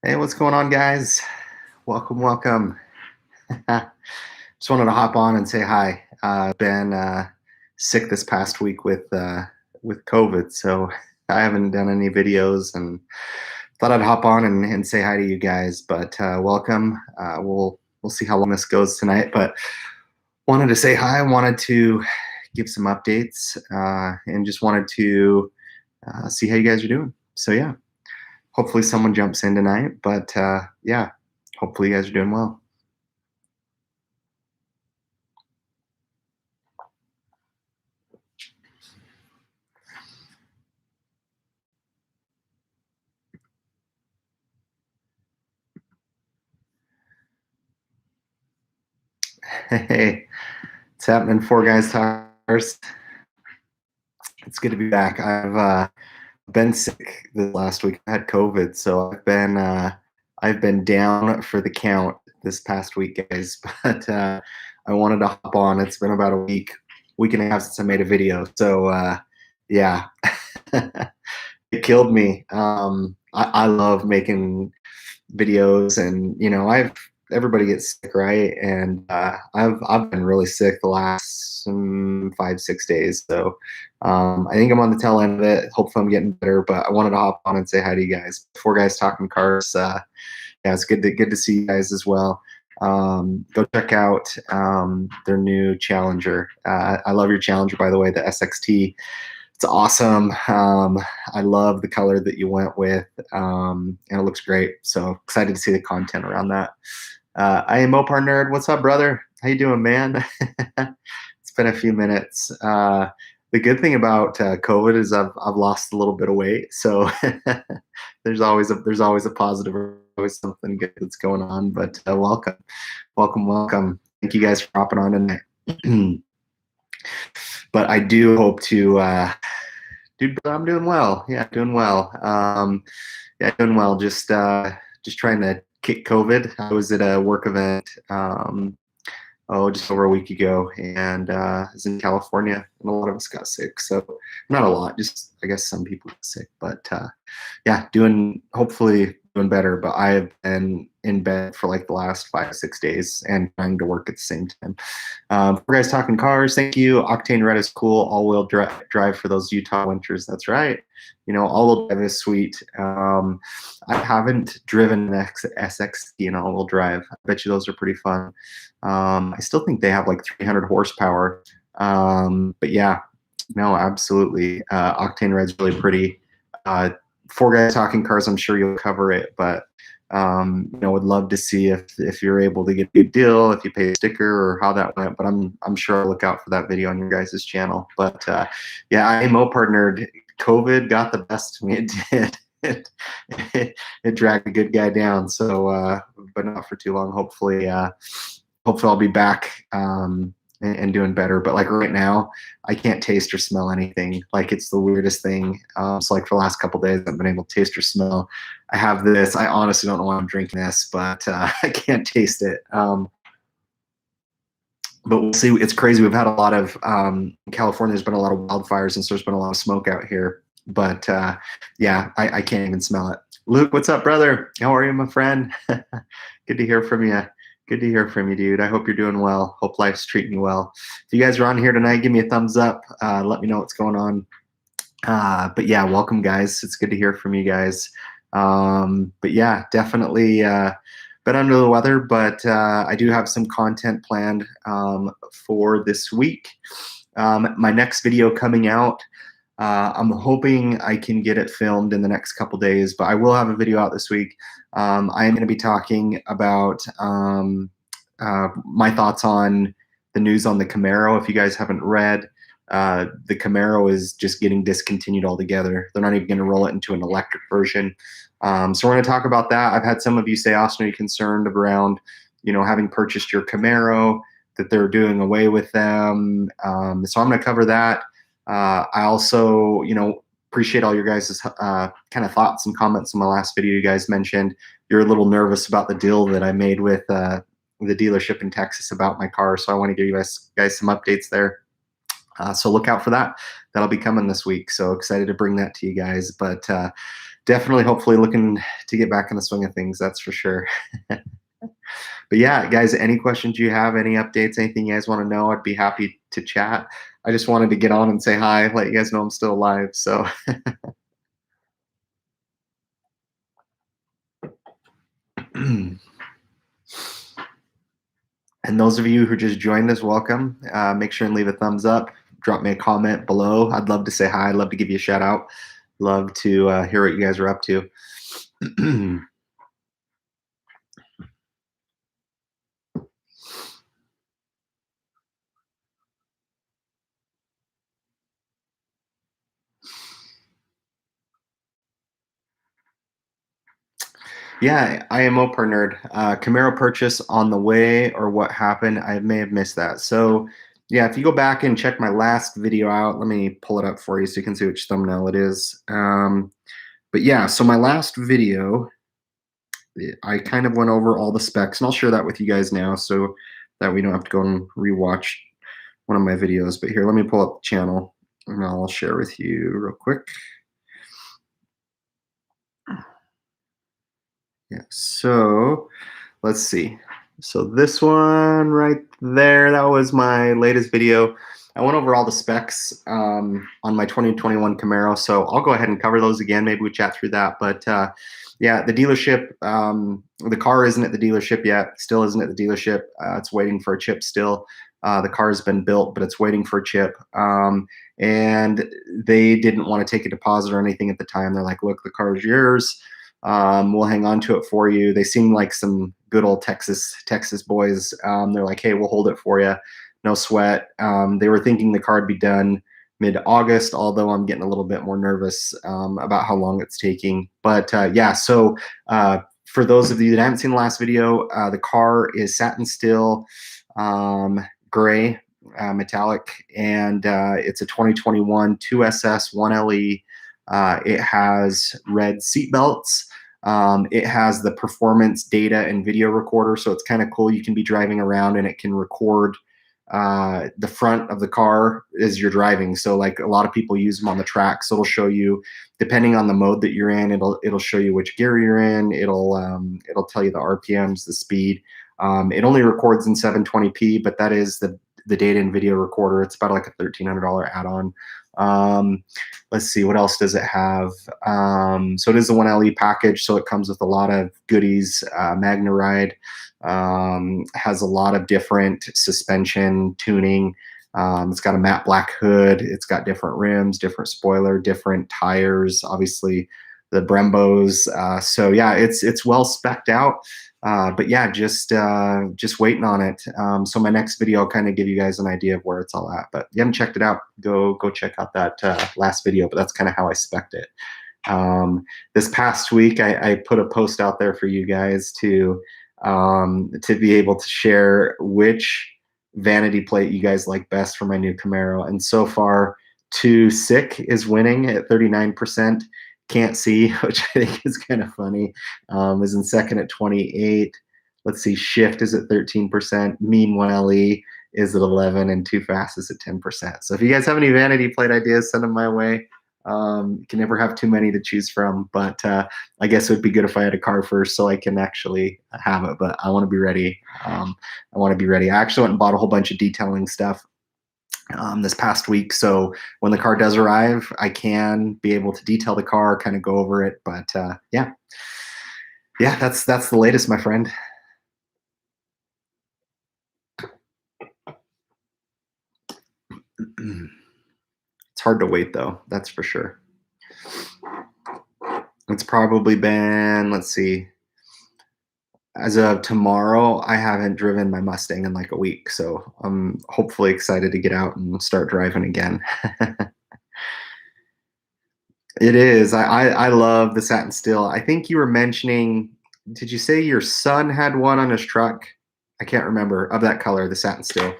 Hey, what's going on, guys? Welcome, welcome. Just wanted to hop on and say hi. Been sick this past week with COVID, so I haven't done any videos, and thought I'd hop on and say hi to you guys. But welcome. We'll see how long this goes tonight. But wanted to say hi. Wanted to give some updates, and just wanted to see how you guys are doing. So yeah, hopefully someone jumps in tonight. But yeah, hopefully you guys are doing well. Hey, it's happening. Four guys talkers. It's good to be back. I've been sick this last week. I had COVID, so I've been down for the count this past week, guys. But I wanted to hop on. It's been about a week and a half since I made a video. So yeah, it killed me. I love making videos, and I've everybody gets sick, right? And I've been really sick the last 5 6 days, so I think I'm on the tail end of it. Hopefully I'm getting better, but I wanted to hop on and say hi to you guys. Four guys talking cars. Yeah, it's good to see you guys as well. Go check out their new Challenger. I love your Challenger, by the way, the SXT. It's awesome. I love the color that you went with, and it looks great. So excited to see the content around that. I am Mopar Nerd. What's up, brother? How you doing, man? It's been a few minutes. The good thing about COVID is I've lost a little bit of weight, so there's always a positive, or always something good that's going on. But welcome, welcome, welcome. Thank you guys for hopping on tonight. But I do hope to, dude, I'm doing well. Yeah, doing well. Yeah, doing well. Just trying to kick COVID. I was at a work event, just over a week ago, and I was in California, and a lot of us got sick. So not a lot, just I guess some people got sick. But yeah, hopefully doing better. But I have been in bed for like the last 5 6 days and trying to work at the same time. For guys talking cars, thank you. Octane Red is cool. All-wheel drive for those Utah winters. That's right. All-wheel drive is sweet. I haven't driven an SXT in all-wheel drive. I bet you those are pretty fun. I still think they have like 300 horsepower. But yeah, no, absolutely. Octane Red's really pretty. Four guys talking cars, I'm sure you'll cover it, but would love to see if you're able to get a good deal, if you pay a sticker, or how that went. But I'm sure I'll look out for that video on your guys' channel. But yeah, I am Mopar Nerd. COVID got the best of me. It did. It dragged a good guy down. So, but not for too long. Hopefully I'll be back and doing better. But like right now, I can't taste or smell anything. Like, it's the weirdest thing. So like for the last couple days, I've been able to taste or smell. I have this. I honestly don't know why I'm drinking this, but I can't taste it. But we'll see. It's crazy. We've had a lot of in California. There's been a lot of wildfires, and so there's been a lot of smoke out here. But yeah, I can't even smell it. Luke, what's up, brother? How are you, my friend? Good to hear from you. Good to hear from you, dude. I hope you're doing well. Hope life's treating you well. If you guys are on here tonight, give me a thumbs up. Let me know what's going on. But yeah, welcome, guys. It's good to hear from you guys. But yeah, definitely been under the weather, but I do have some content planned for this week. My next video coming out, I'm hoping I can get it filmed in the next couple days, but I will have a video out this week. I am going to be talking about my thoughts on the news on the Camaro. If you guys haven't read, the Camaro is just getting discontinued altogether. They're not even going to roll it into an electric version. So we're going to talk about that. I've had some of you say, Austin, are you concerned around, having purchased your Camaro, that they're doing away with them? So I'm going to cover that. I also, appreciate all your guys' kind of thoughts and comments on my last video. You guys mentioned you're a little nervous about the deal that I made with the dealership in Texas about my car. So I want to give you guys some updates there. So look out for that. That'll be coming this week. So excited to bring that to you guys. But definitely, hopefully, looking to get back in the swing of things. That's for sure. But yeah, guys, any questions you have, any updates, anything you guys want to know, I'd be happy to chat. I just wanted to get on and say hi, let you guys know I'm still alive. So, and those of you who just joined us, welcome. Make sure and leave a thumbs up. Drop me a comment below. I'd love to say hi. I'd love to give you a shout out. Love to hear what you guys are up to. Yeah, IMO per nerd. Camaro purchase on the way, or what happened? I may have missed that. So, yeah, if you go back and check my last video out, let me pull it up for you so you can see which thumbnail it is. But yeah, so my last video, I kind of went over all the specs, and I'll share that with you guys now so that we don't have to go and rewatch one of my videos. But here, let me pull up the channel, and I'll share with you real quick. Yeah, so let's see. So this one right there, that was my latest video. I went over all the specs on my 2021 Camaro, so I'll go ahead and cover those again. Maybe we chat through that. But yeah, the dealership, the car isn't at the dealership yet. Still isn't at the dealership. It's waiting for a chip still. The car has been built, but it's waiting for a chip. And they didn't want to take a deposit or anything at the time. They're like, look, the car is yours. We'll hang on to it for you. They seem like some good old Texas boys. They're like, hey, we'll hold it for you. No sweat. They were thinking the car would be done mid-August, although I'm getting a little bit more nervous about how long it's taking. But yeah, so for those of you that haven't seen the last video, the car is satin steel, gray, metallic, and it's a 2021 2SS 1LE. It has red seat belts. It has the performance data and video recorder, so it's kind of cool. You can be driving around and it can record the front of the car as you're driving. So like a lot of people use them on the track, so it'll show you, depending on the mode that you're in, it'll show you which gear you're in. It'll tell you the RPMs, the speed. It only records in 720p, but that is the data and video recorder. It's about like a $1,300 add-on. Let's see, what else does it have? So it is the 1LE package, so it comes with a lot of goodies. Magna Ride has a lot of different suspension tuning. It's got a matte black hood. It's got different rims, different spoiler, different tires, obviously the Brembos. So yeah, it's well specced out. But yeah, just waiting on it. So my next video, I'll kind of give you guys an idea of where it's all at. But if you haven't checked it out, go check out that last video. But that's kind of how I spec'd it. This past week, I put a post out there for you guys to be able to share which vanity plate you guys like best for my new Camaro. And so far, Too Sick is winning at 39%. Can't See, which I think is kind of funny, is in second at 28. Let's see, Shift is at 13%. Meanwhile, is at 11, and Too Fast is at 10%. So if you guys have any vanity plate ideas, send them my way. You can never have too many to choose from, but I guess it would be good if I had a car first so I can actually have it. But I want to be ready. I actually went and bought a whole bunch of detailing stuff this past week, so when the car does arrive, I can be able to detail the car, kind of go over it. But yeah, that's the latest, my friend. It's hard to wait though, that's for sure. It's probably been, let's see, as of tomorrow, I haven't driven my Mustang in like a week, so I'm hopefully excited to get out and start driving again. It is. I love the satin steel. I think you were mentioning, did you say your son had one on his truck? I can't remember, of that color, the satin steel.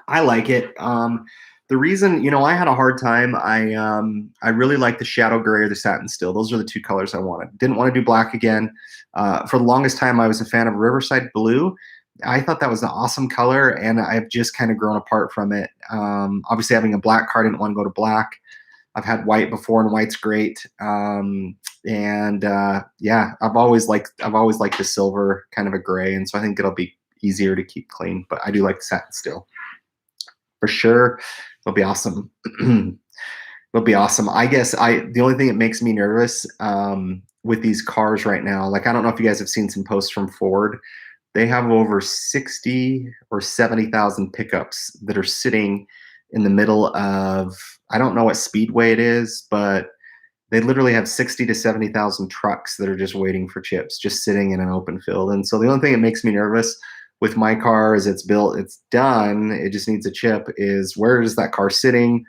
I like it. The reason, I had a hard time. I really like the shadow gray or the satin steel. Those are the two colors I wanted. Didn't want to do black again. For the longest time, I was a fan of Riverside Blue. I thought that was an awesome color, and I've just kind of grown apart from it. Obviously, having a black car, I didn't want to go to black. I've had white before, and white's great. And yeah, I've always liked the silver, kind of a gray, and so I think it'll be easier to keep clean. But I do like the satin still for sure. It'll be awesome. It'll be awesome. I guess the only thing that makes me nervous with these cars right now, like I don't know if you guys have seen some posts from Ford. They have over 60 or 70,000 pickups that are sitting in the middle of, I don't know what speedway it is, but they literally have 60 to 70,000 trucks that are just waiting for chips, just sitting in an open field. And so the only thing that makes me nervous with my car is it's built, it's done, it just needs a chip, is where is that car sitting?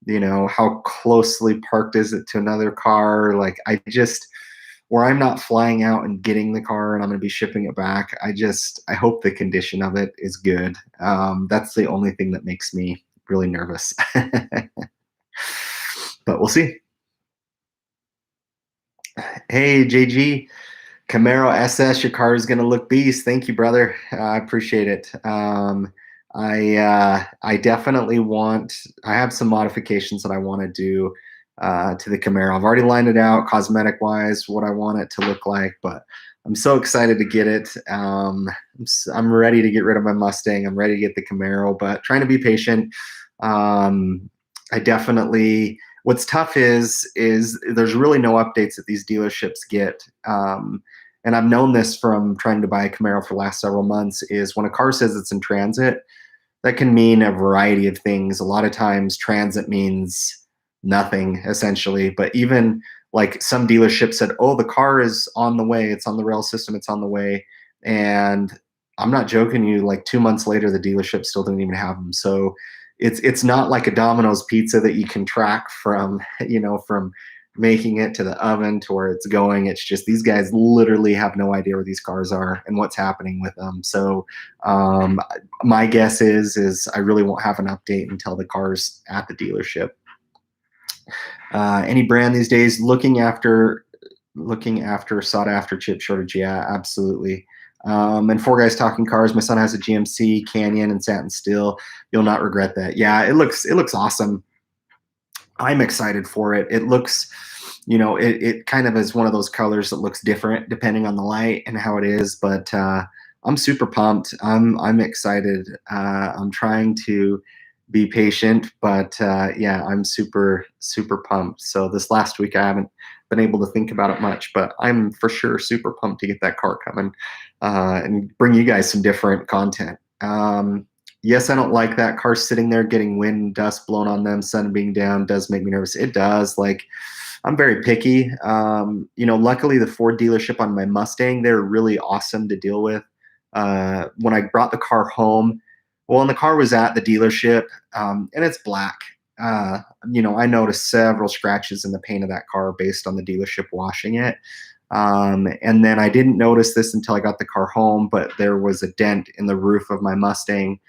You know, how closely parked is it to another car? Like where I'm not flying out and getting the car and I'm going to be shipping it back. I hope the condition of it is good. That's the only thing that makes me really nervous. But we'll see. Hey, JG, Camaro SS, your car is going to look beast. Thank you, brother. I appreciate it. I definitely I have some modifications that I want to do to the Camaro. I've already lined it out cosmetic wise, what I want it to look like, but I'm so excited to get it. I'm ready to get rid of my Mustang. I'm ready to get the Camaro, but trying to be patient. I definitely, what's tough is there's really no updates that these dealerships get. And I've known this from trying to buy a Camaro for the last several months, is when a car says it's in transit, that can mean a variety of things. A lot of times transit means nothing, essentially. But even like some dealerships said, oh, the car is on the way. It's on the rail system. It's on the way. And I'm not joking you, like 2 months later, the dealership still didn't even have them. So it's not like a Domino's pizza that you can track from, from making it to the oven to where it's going. It's just these guys literally have no idea where these cars are and what's happening with them. So my guess is I really won't have an update until the car's at the dealership. Any brand these days looking after sought after chip shortage? Yeah, absolutely. And Four Guys Talking Cars, my son has a GMC Canyon and satin steel. You'll not regret that. Yeah, it looks awesome. I'm excited for it. It looks, it kind of is one of those colors that looks different depending on the light and how it is. But I'm super pumped. I'm excited. I'm trying to be patient, but yeah, I'm super pumped. So this last week I haven't been able to think about it much, but I'm for sure super pumped to get that car coming and bring you guys some different content. Yes, I don't like that car sitting there getting wind, dust blown on them, sun being down does make me nervous. It does. Like, I'm very picky. Luckily the Ford dealership on my Mustang, they're really awesome to deal with. When I brought the car home, well, and the car was at the dealership, and it's black. I noticed several scratches in the paint of that car based on the dealership washing it. And then I didn't notice this until I got the car home, but there was a dent in the roof of my Mustang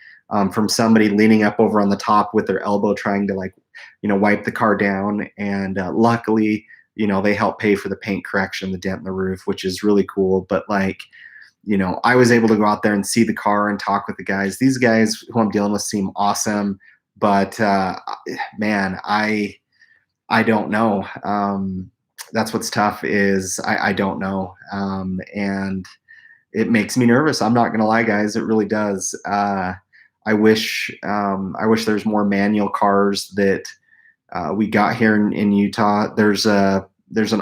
from somebody leaning up over on the top with their elbow trying to wipe the car down. And luckily, they helped pay for the paint correction, the dent in the roof, which is really cool. But I was able to go out there and see the car and talk with the guys. These guys who I'm dealing with seem awesome, but man, I don't know. That's what's tough is I don't know, and it makes me nervous. I'm not gonna lie, guys. It really does. I wish there's more manual cars that we got here in Utah. There's an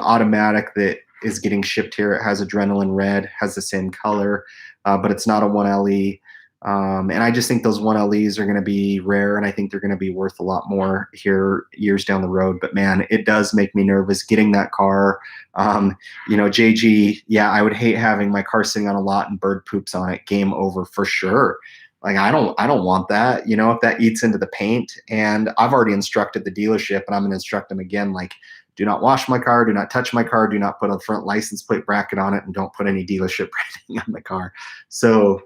automatic that is getting shipped here. It has adrenaline red, has the same color, but it's not a 1LE. And I just think those 1LEs are going to be rare, and I think they're going to be worth a lot more here years down the road. But man, it does make me nervous getting that car. JG, yeah, I would hate having my car sitting on a lot and bird poops on it. Game over for sure. Like I don't want that. If that eats into the paint, and I've already instructed the dealership, and I'm going to instruct them again, like, do not wash my car, do not touch my car, do not put a front license plate bracket on it, and don't put any dealership branding on the car. So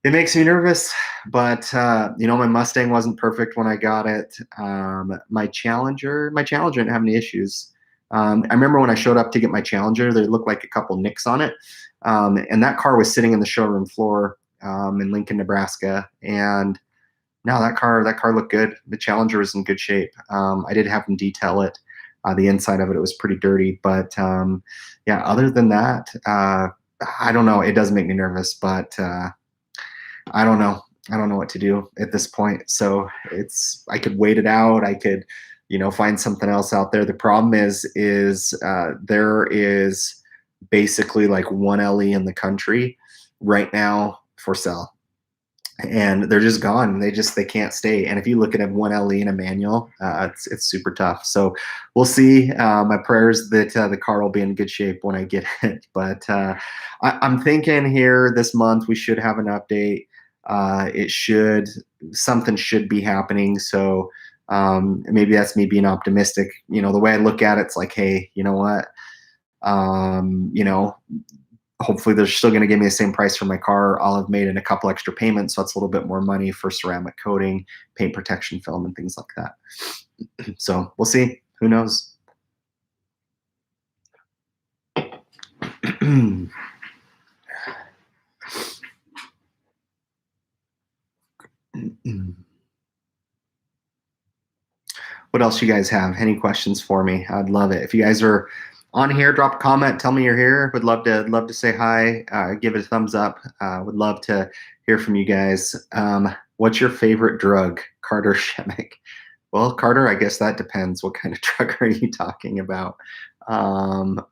it makes me nervous, but my Mustang wasn't perfect when I got it. My Challenger didn't have any issues. I remember when I showed up to get my Challenger, there looked like a couple nicks on it, and that car was sitting in the showroom floor in Lincoln, Nebraska, and no, that car looked good. The Challenger was in good shape. I did have them detail it. The inside of it was pretty dirty, but yeah. Other than that, I don't know. It does make me nervous, but I don't know. I don't know what to do at this point. So I could wait it out. I could, find something else out there. The problem is there is basically like one LE in the country right now for sale, and they're just gone. They can't stay. And if you look at a one LE in a manual, it's super tough. So we'll see. My prayers that the car will be in good shape when I get it. But I'm thinking here this month we should have an update. Something should be happening. So maybe that's me being optimistic. The way I look at it, it's like, hey, you know what? Um, you know, hopefully they're still going to give me the same price for my car. I'll have made in a couple extra payments, so that's a little bit more money for ceramic coating, paint protection film, and things like that. So we'll see. Who knows? What else you guys have? Any questions for me? I'd love it. If you guys are on here, drop a comment. Tell me you're here. Would love to say hi. Give it a thumbs up. Would love to hear from you guys. What's your favorite drug, Carter Shemmick? Well, Carter, I guess that depends. What kind of drug are you talking about? Oh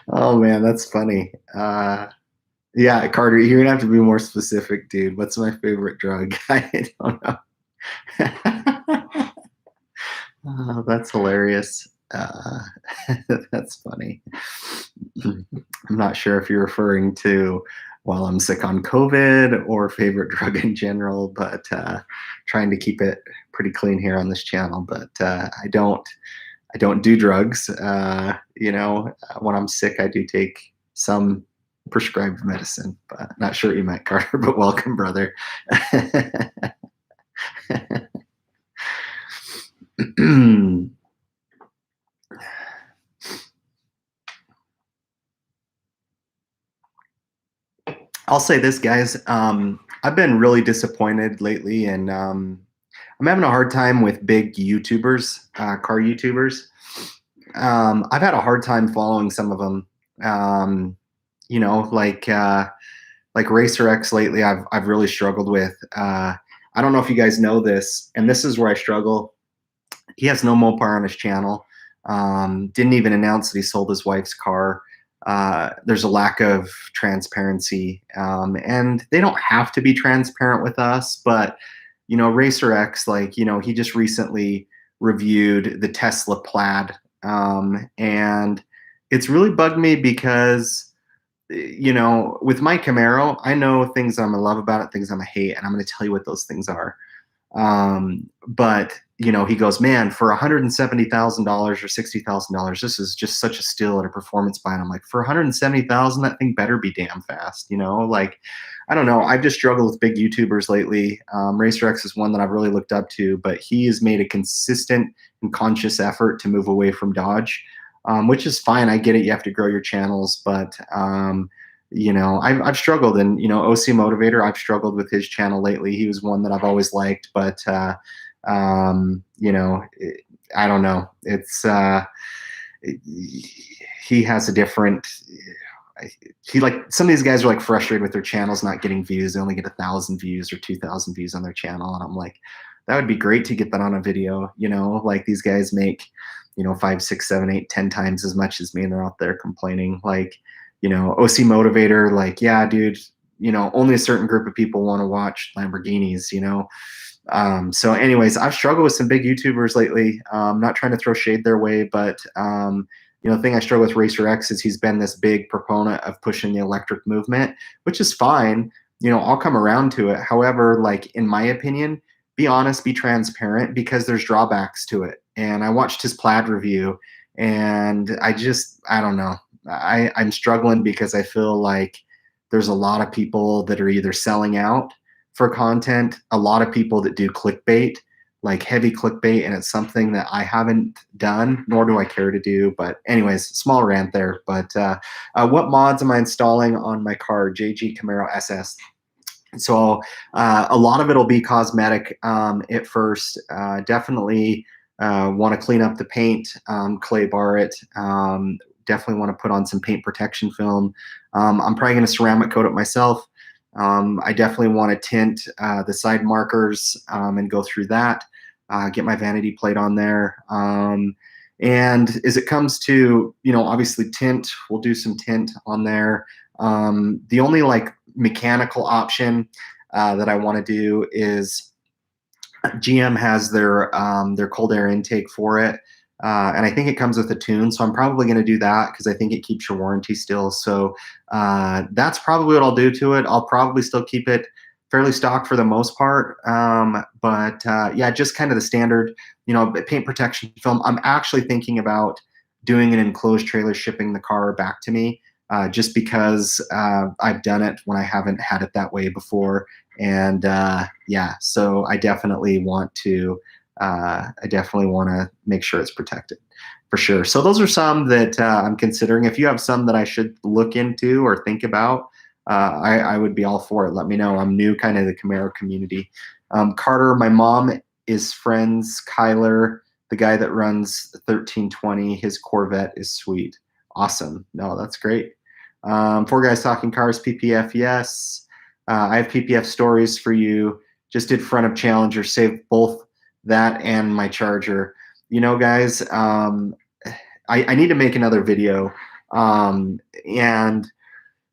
man, that's funny. Yeah, Carter, you're gonna have to be more specific, dude. What's my favorite drug? I don't know. Oh, that's hilarious. That's funny. I'm not sure if you're referring to while I'm sick on COVID or favorite drug in general, but trying to keep it pretty clean here on this channel. But I don't do drugs. When I'm sick, I do take some prescribed medicine, but not sure what you meant, Carter, but welcome, brother. I'll say this, guys. I've been really disappointed lately, and I'm having a hard time with big YouTubers, car YouTubers. I've had a hard time following some of them. You know, like Racer X lately. I've really struggled with. I don't know if you guys know this, and this is where I struggle. He has no Mopar on his channel. Didn't even announce that he sold his wife's car. There's a lack of transparency, and they don't have to be transparent with us, but Racer X, he just recently reviewed the Tesla Plaid, and it's really bugged me because with my Camaro, I know things I'm gonna love about it, things I'm gonna hate, and I'm gonna tell you what those things are. But he goes, man, for $170,000 or $60,000, this is just such a steal at a performance buy. And I'm like, for $170,000, that thing better be damn fast. I don't know. I've just struggled with big YouTubers lately. Racer X is one that I've really looked up to, but he has made a consistent and conscious effort to move away from Dodge, which is fine. I get it. You have to grow your channels, but I've struggled, and OC Motivator, I've struggled with his channel lately. He was one that I've always liked, but I don't know. He has a different. Some of these guys are like frustrated with their channels not getting views. They only get 1,000 views or 2,000 views on their channel, and I'm like, that would be great to get that on a video. Like these guys make 5, 6, 7, 8, 10 times as much as me, and they're out there complaining. OC Motivator, yeah, dude, only a certain group of people want to watch Lamborghinis, So anyways, I've struggled with some big YouTubers lately. Not trying to throw shade their way, but the thing I struggle with Racer X is he's been this big proponent of pushing the electric movement, which is fine. I'll come around to it. However, in my opinion, be honest, be transparent, because there's drawbacks to it. And I watched his Plaid review, and I don't know. I'm struggling because I feel like there's a lot of people that are either selling out for content, a lot of people that do clickbait, like heavy clickbait, and it's something that I haven't done, nor do I care to do. But anyways, small rant there. But what mods am I installing on my car? JG Camaro SS. So a lot of it will be cosmetic at first. Definitely want to clean up the paint, clay bar it. Definitely want to put on some paint protection film. I'm probably going to ceramic coat it myself. I definitely want to tint the side markers and go through that. Get my vanity plate on there. And as it comes to, obviously tint, we'll do some tint on there. The only like mechanical option that I want to do is GM has their cold air intake for it. And I think it comes with a tune, so I'm probably going to do that because I think it keeps your warranty still. So that's probably what I'll do to it. I'll probably still keep it fairly stock for the most part. But yeah, just kind of the standard, paint protection film. I'm actually thinking about doing an enclosed trailer, shipping the car back to me, just because I've done it when I haven't had it that way before. And yeah, so I definitely want to make sure it's protected for sure. So those are some that I'm considering. If you have some that I should look into or think about, I would be all for it. Let me know. I'm new kind of the Camaro community. Carter, my mom is friends. Kyler, the guy that runs 1320, his Corvette is sweet. Awesome. No, that's great. Four Guys Talking Cars, PPF, yes. I have PPF stories for you. Just did front of Challenger, saved both that and my Charger. Guys, I need to make another video. And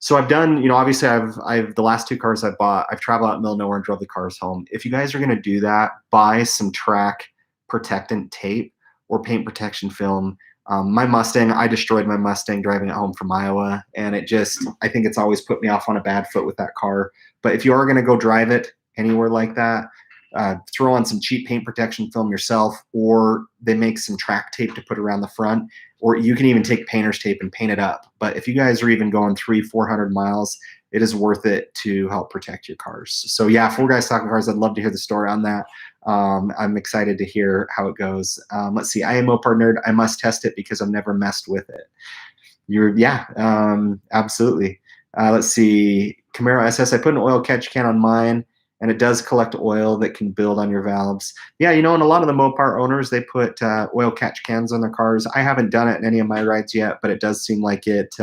so I've done, obviously I've the last two cars I bought, I've traveled out in the middle of nowhere and drove the cars home. If you guys are going to do that, buy some track protectant tape or paint protection film. My Mustang, I destroyed my Mustang driving it home from Iowa, and I think it's always put me off on a bad foot with that car. But if you are going to go drive it anywhere like that, throw on some cheap paint protection film yourself, or they make some track tape to put around the front, or you can even take painter's tape and paint it up. But if you guys are even going 300-400 miles, it is worth it to help protect your cars. So yeah, Four Guys Talking Cars, I'd love to hear the story on that. I'm excited to hear how it goes. Let's see, I am Mopar Nerd. I must test it because I've never messed with it. Absolutely. Let's see, Camaro SS, I put an oil catch can on mine, and it does collect oil that can build on your valves. Yeah, and a lot of the Mopar owners, they put oil catch cans on their cars. I haven't done it in any of my rides yet, but it does seem like it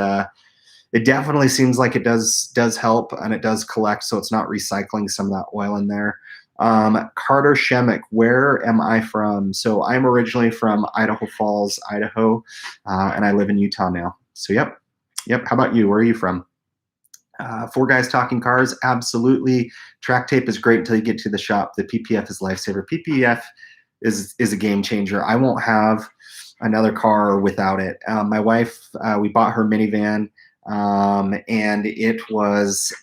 definitely seems like it does help, and it does collect, so it's not recycling some of that oil in there. Carter Shemick, where am I from? So I'm originally from Idaho Falls, Idaho, and I live in Utah now. So yep. How about you? Where are you from? Four Guys Talking Cars, absolutely. Track tape is great until you get to the shop. The PPF is lifesaver. PPF is a game changer. I won't have another car without it. My wife, we bought her minivan, and it was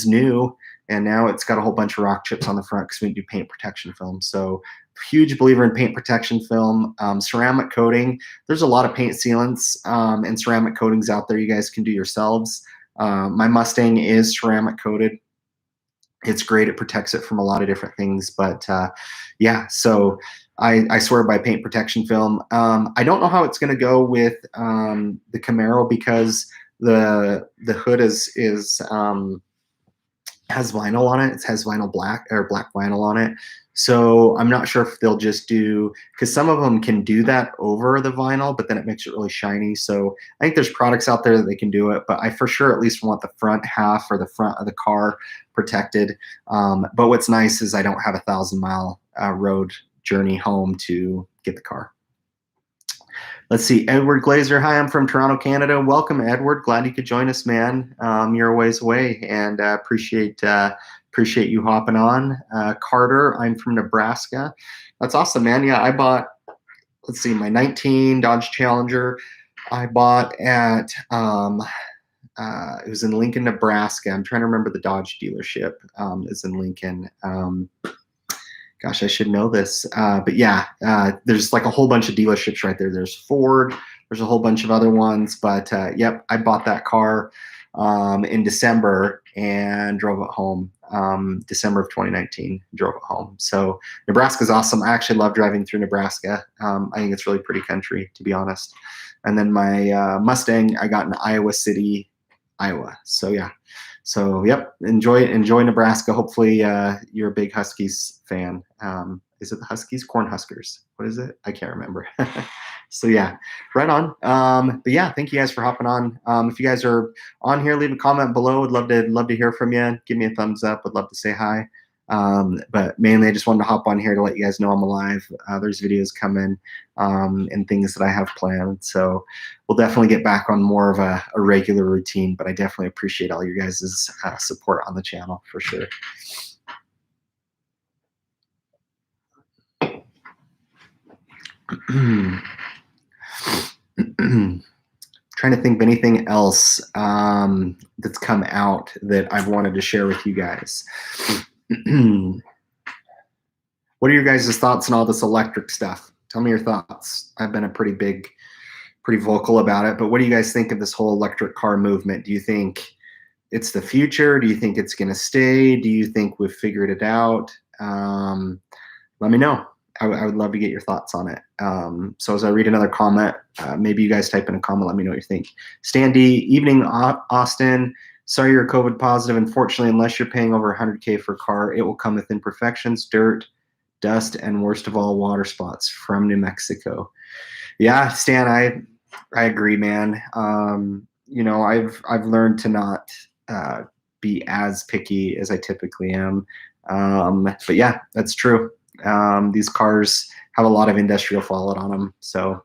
new, and now it's got a whole bunch of rock chips on the front because we do paint protection film. So huge believer in paint protection film. Ceramic coating, there's a lot of paint sealants and ceramic coatings out there you guys can do yourselves. My Mustang is ceramic coated. It's great. It protects it from a lot of different things. But yeah, so I swear by paint protection film. I don't know how it's going to go with the Camaro because the hood has vinyl on it. It has black vinyl on it. So I'm not sure if they'll just do, because some of them can do that over the vinyl, but then it makes it really shiny. So I think there's products out there that they can do it, but I for sure at least want the front half or the front of the car protected. But what's nice is I don't have a 1,000-mile road journey home to get the car. Let's see, Edward Glazer. Hi, I'm from Toronto, Canada. Welcome, Edward. Glad you could join us, man. You're a ways away, and appreciate you hopping on. Carter, I'm from Nebraska. That's awesome, man. Yeah, I bought, let's see, my 19 Dodge Challenger. I bought at, it was in Lincoln, Nebraska. I'm trying to remember the Dodge dealership. It's in Lincoln. Gosh, I should know this. But yeah, there's like a whole bunch of dealerships right there. There's Ford. There's a whole bunch of other ones. But yep, I bought that car. in December and drove it home. December of 2019, drove it home. So Nebraska's awesome. I actually love driving through Nebraska. I think it's really pretty country, to be honest. And then my Mustang I got in Iowa City, Iowa. So yeah. So yep, enjoy Nebraska. Hopefully you're a big Huskies fan. Is it the Huskies? Cornhuskers. What is it? I can't remember. So yeah, right on. But yeah, thank you guys for hopping on. If you guys are on here, leave a comment below. Would love to hear from you. Give me a thumbs up. Would love to say hi. But mainly I just wanted to hop on here to let you guys know I'm alive. There's videos coming and things that I have planned. So we'll definitely get back on more of a regular routine, but I definitely appreciate all you guys' support on the channel for sure. Trying to think of anything else that's come out that I've wanted to share with you guys. What are your guys' thoughts on all this electric stuff? Tell me your thoughts. I've been pretty vocal about it, but what do you guys think of this whole electric car movement? Do you think it's the future? Do you think it's going to stay? Do you think we've figured it out? Let me know. I would love to get your thoughts on it. So as I read another comment, maybe you guys type in a comment, let me know what you think. Standy, evening, Austin. Sorry you're COVID positive. Unfortunately, unless you're paying over 100K for a car, it will come with imperfections, dirt, dust, and worst of all, water spots from New Mexico. Yeah, Stan, I agree, man. You know, I've learned to not be as picky as I typically am. But yeah, that's true. These cars have a lot of industrial fallout on them, so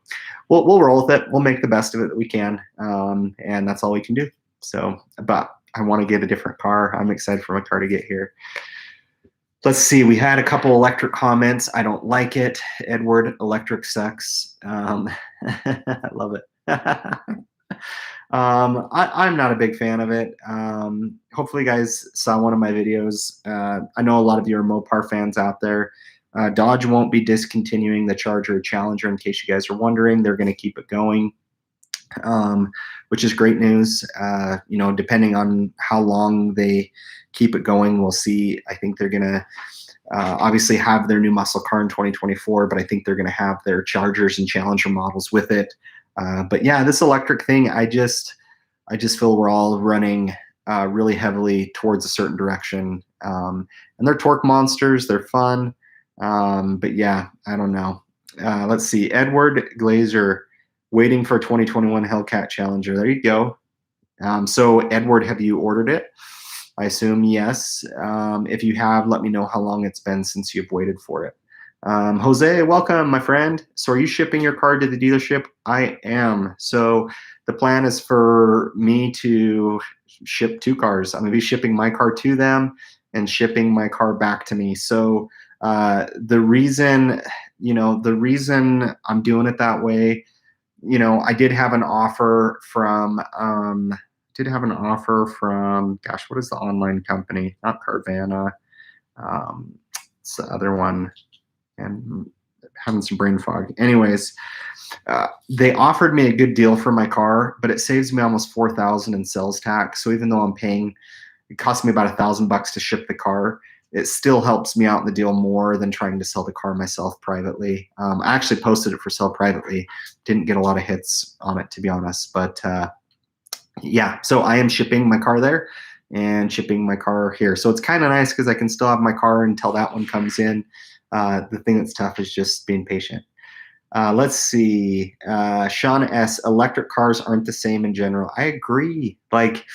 we'll roll with it. We'll make the best of it that we can, and that's all we can do. So, but I want to get a different car. I'm excited for my car to get here. Let's see. We had a couple electric comments. I don't like it. Edward, electric sucks. I love it. I'm not a big fan of it. Hopefully you guys saw one of my videos. I know a lot of you are Mopar fans out there. Dodge won't be discontinuing the Charger Challenger, in case you guys are wondering. They're going to keep it going, which is great news. You know, depending on how long they keep it going, we'll see. I think they're going to obviously have their new muscle car in 2024, but I think they're going to have their Chargers and Challenger models with it. But yeah, this electric thing, I just feel we're all running really heavily towards a certain direction. And they're torque monsters. They're fun. But yeah, I don't know. Let's see. Edward Glazer, waiting for 2021 Hellcat Challenger. There you go. So Edward, have you ordered it? I assume yes. If you have, let me know how long it's been since you've waited for it. Jose, welcome, my friend. So are you shipping your car to the dealership? I am. So the plan is for me to ship 2 cars. I'm going to be shipping my car to them and shipping my car back to me. So the reason I'm doing it that way, you know, I did have an offer from, gosh, what is the online company? Not Carvana. It's the other one. And having some brain fog. Anyways, they offered me a good deal for my car, but it saves me almost $4,000 in sales tax. So even though I'm paying, it cost me about $1,000 to ship the car, it still helps me out in the deal more than trying to sell the car myself privately. I actually posted it for sale privately. Didn't get a lot of hits on it, to be honest. But yeah, so I am shipping my car there and shipping my car here. So it's kind of nice because I can still have my car until that one comes in. The thing that's tough is just being patient. Let's see. Sean S. Electric cars aren't the same in general. I agree. Like,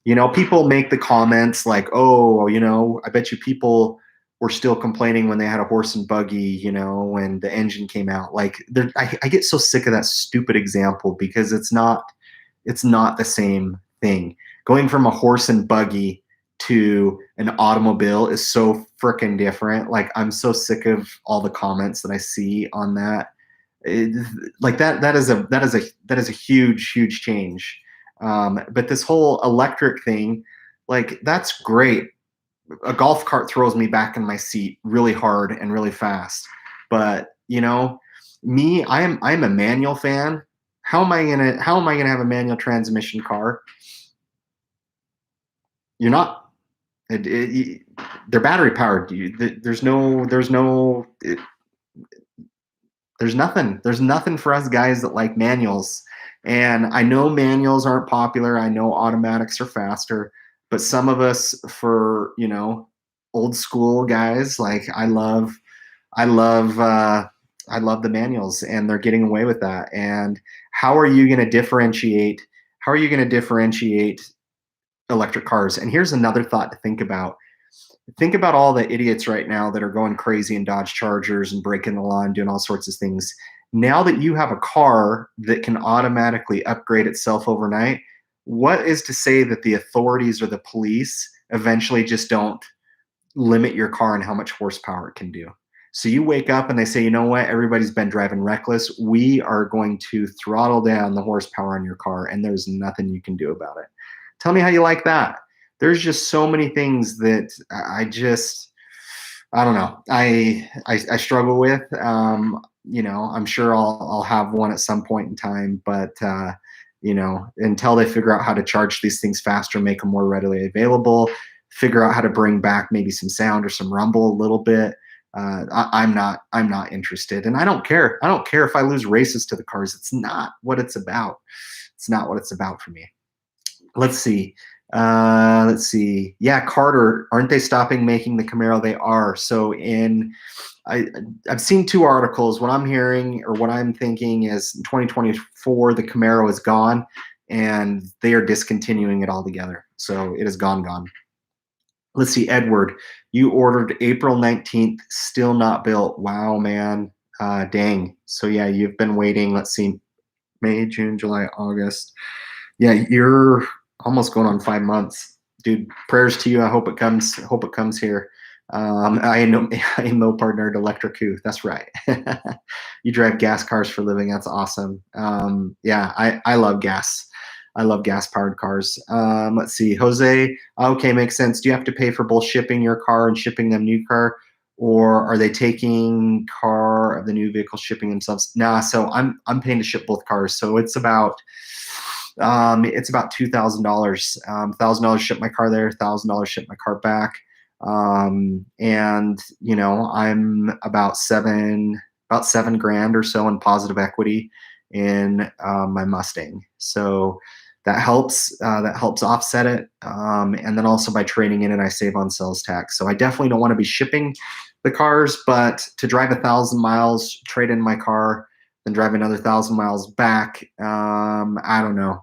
you know, people make the comments like, oh, you know, I bet you people were still complaining when they had a horse and buggy, you know, when the engine came out. Like, I get so sick of that stupid example because it's not the same thing. Going from a horse and buggy to an automobile is so freaking different. Like, I'm so sick of all the comments that I see on that. That is a huge change. But this whole electric thing, like, that's great. A golf cart throws me back in my seat really hard and really fast. But you know, me, I'm a manual fan. How am I gonna have a manual transmission car? you're not. They're battery powered. There's nothing for us guys that like manuals. And I know manuals aren't popular. I know automatics are faster, but some of us, for old school guys, like I love I love the manuals, and they're getting away with that. And how are you going to differentiate? How are you going to differentiate electric cars? And here's another thought to think about. Think about all the idiots right now that are going crazy in Dodge Chargers and breaking the law and doing all sorts of things. Now that you have a car that can automatically upgrade itself overnight, what is to say that the authorities or the police eventually just don't limit your car and how much horsepower it can do? So you wake up and they say, you know what, everybody's been driving reckless. We are going to throttle down the horsepower in your car, and there's nothing you can do about it. Tell me how you like that. There's just so many things that I don't know. I struggle with. I'm sure I'll have one at some point in time, but until they figure out how to charge these things faster, make them more readily available, figure out how to bring back maybe some sound or some rumble a little bit. I'm not interested, and I don't care. I don't care if I lose races to the cars. It's not what it's about. It's not what it's about for me. Let's see. Let's see. Yeah, Carter, aren't they stopping making the Camaro? They are. So I've seen two articles. What I'm hearing or what I'm thinking is in 2024, the Camaro is gone and they are discontinuing it altogether. So it is gone. Let's see, Edward, you ordered April 19th, still not built. Wow, man. Dang. So yeah, you've been waiting. Let's see, May, June, July, August. Yeah, you're almost going on 5 months, dude. Prayers to you. I hope it comes. Hope it comes here. I am no partner to Electric Coup. That's right. You drive gas cars for a living. That's awesome. Yeah, I love gas. I love gas powered cars. Let's see, Jose. Okay, makes sense. Do you have to pay for both shipping your car and shipping them new car, or are they taking car of the new vehicle shipping themselves? Nah. So I'm paying to ship both cars. So it's about $2,000. $1,000 ship my car there, $1,000 ship my car back. And I'm about seven grand or so in positive equity in my Mustang. So that helps offset it. And then also by trading in it, I save on sales tax. So I definitely don't want to be shipping the cars, but to drive 1,000 miles, trade in my car, then drive another 1,000 miles back. I don't know.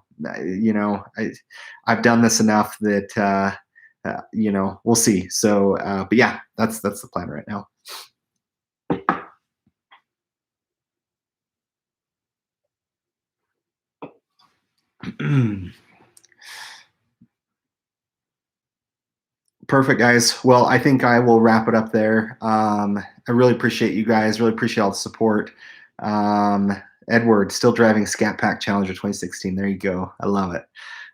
I've done this enough that we'll see. So, but yeah, that's the plan right now. Perfect, guys. Well, I think I will wrap it up there. I really appreciate you guys. Really appreciate all the support. Edward, still driving Scat Pack Challenger 2016. There you go. I love it.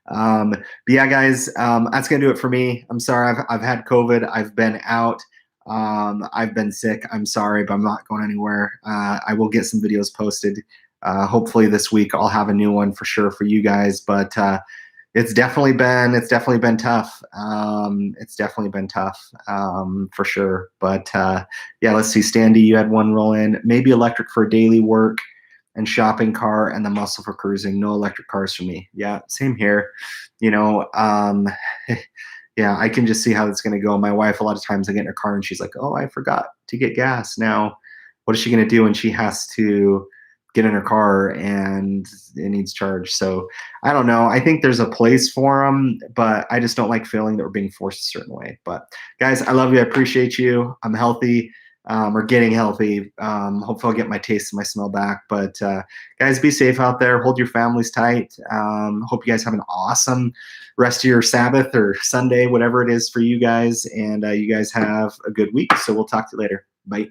But yeah, guys, that's gonna do it for me. I'm sorry. I've had COVID. I've been out. I've been sick. I'm sorry, but I'm not going anywhere. I will get some videos posted. Hopefully this week I'll have a new one for sure for you guys. But it's definitely been tough. It's definitely been tough for sure. But yeah, let's see. Standy, you had one roll in. Maybe electric for daily work and shopping car, and the muscle for cruising. No electric cars for me. Yeah, same here. Yeah, I can just see how it's going to go. My wife, a lot of times I get in her car and she's like, oh, I forgot to get gas. Now, what is she going to do when she has to get in her car and it needs charge? So I don't know. I think there's a place for them, but I just don't like feeling that we're being forced a certain way. But guys, I love you. I appreciate you. I'm healthy. Or getting healthy. Hopefully I'll get my taste and my smell back. But guys, be safe out there. Hold your families tight. Hope you guys have an awesome rest of your Sabbath or Sunday, whatever it is for you guys. And you guys have a good week. So we'll talk to you later. Bye.